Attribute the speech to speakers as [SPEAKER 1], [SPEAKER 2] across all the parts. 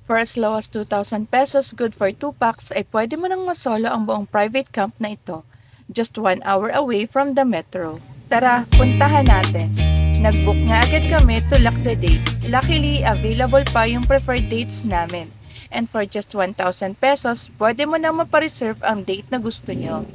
[SPEAKER 1] For as low as 2,000 pesos, good for 2 packs, ay pwede mo nang masolo ang buong private camp na ito. Just 1 hour away from the metro. Tara, puntahan natin. Nag-book nga agad kami to lock the date. Luckily, available pa yung preferred dates namin. And for just 1,000 pesos, pwede mo nang mapareserve ang date na gusto nyo.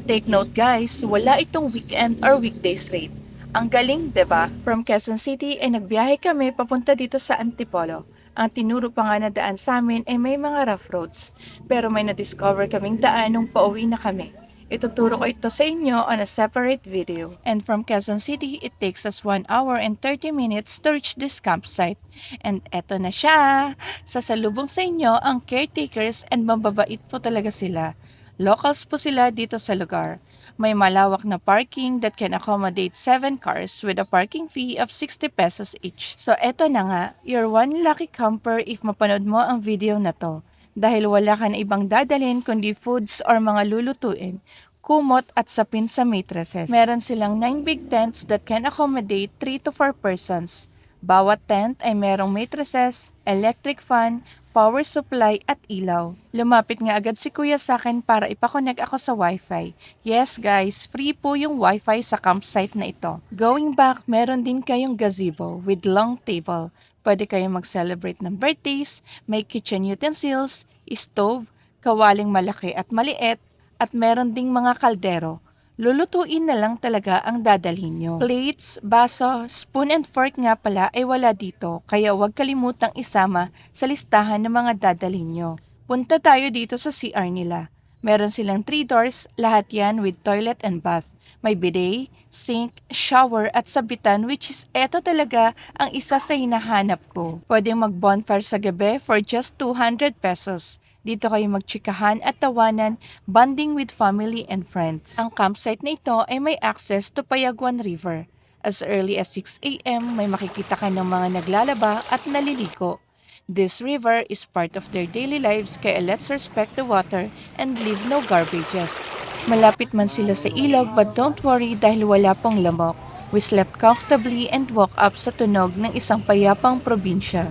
[SPEAKER 1] Take note guys, wala itong weekend or weekdays rate. Ang galing, 'di ba? From Quezon City ay nagbiyahe kami papunta dito sa Antipolo. Ang tinuro pa nga na daan sa amin ay may mga rough roads. Pero may na-discover kaming daan nung pauwi na kami. Ituturo ko ito sa inyo on a separate video. And from Quezon City, it takes us 1 hour and 30 minutes to reach this campsite. And eto na siya! Sasalubong sa inyo ang caretakers and mababait po talaga sila. Locals po sila dito sa lugar. May malawak na parking that can accommodate 7 cars with a parking fee of 60 pesos each. So eto na nga, you're one lucky camper if mapanood mo ang video na to. Dahil wala ka na ibang dadalhin kundi foods or mga lulutuin, kumot at sapin sa mattresses. Meron silang 9 big tents that can accommodate 3 to 4 persons. Bawat tent ay merong mattresses, electric fan, power supply at ilaw. Lumapit nga agad si kuya sa akin para ipakonect ako sa wifi. Yes guys, free po yung wifi sa campsite na ito. Going back, meron din kayong gazebo with long table. Pwede kayong mag-celebrate ng birthdays, may kitchen utensils, stove, kawaling malaki at maliit, at meron ding mga kaldero. Lulutuin na lang talaga ang dadalhin nyo. Plates, baso, spoon and fork nga pala ay wala dito, kaya huwag kalimutang isama sa listahan ng mga dadalhin nyo. Punta tayo dito sa CR nila. Meron silang 3 doors, lahat yan with toilet and bath. May bidet, sink, shower at sabitan which is eto talaga ang isa sa hinahanap ko. Pwedeng mag-bonfire sa gabi for just 200 pesos. Dito kayo magtsikahan at tawanan, bonding with family and friends. Ang campsite na ito ay may access to Payaguan River. As early as 6 a.m. may makikita ka ng mga naglalaba at naliliko. This river is part of their daily lives kaya let's respect the water and leave no garbages. Malapit man sila sa ilog but don't worry dahil wala pong lamok. We slept comfortably and woke up sa tunog ng isang payapang probinsya.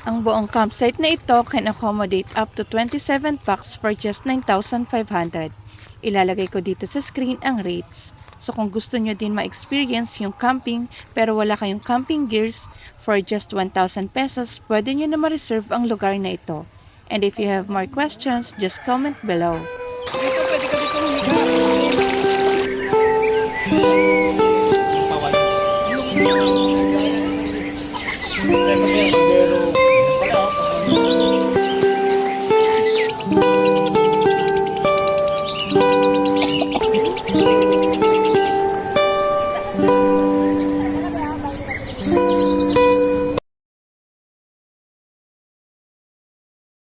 [SPEAKER 1] Ang buong campsite na ito can accommodate up to 27 packs for just 9,500. Ilalagay ko dito sa screen ang rates. So kung gusto nyo din ma-experience yung camping pero wala kayong camping gears, for just 1,000 pesos, pwede nyo na ma-reserve ang lugar na ito. And if you have more questions, just comment below. Dito, pwede ka dito humiga.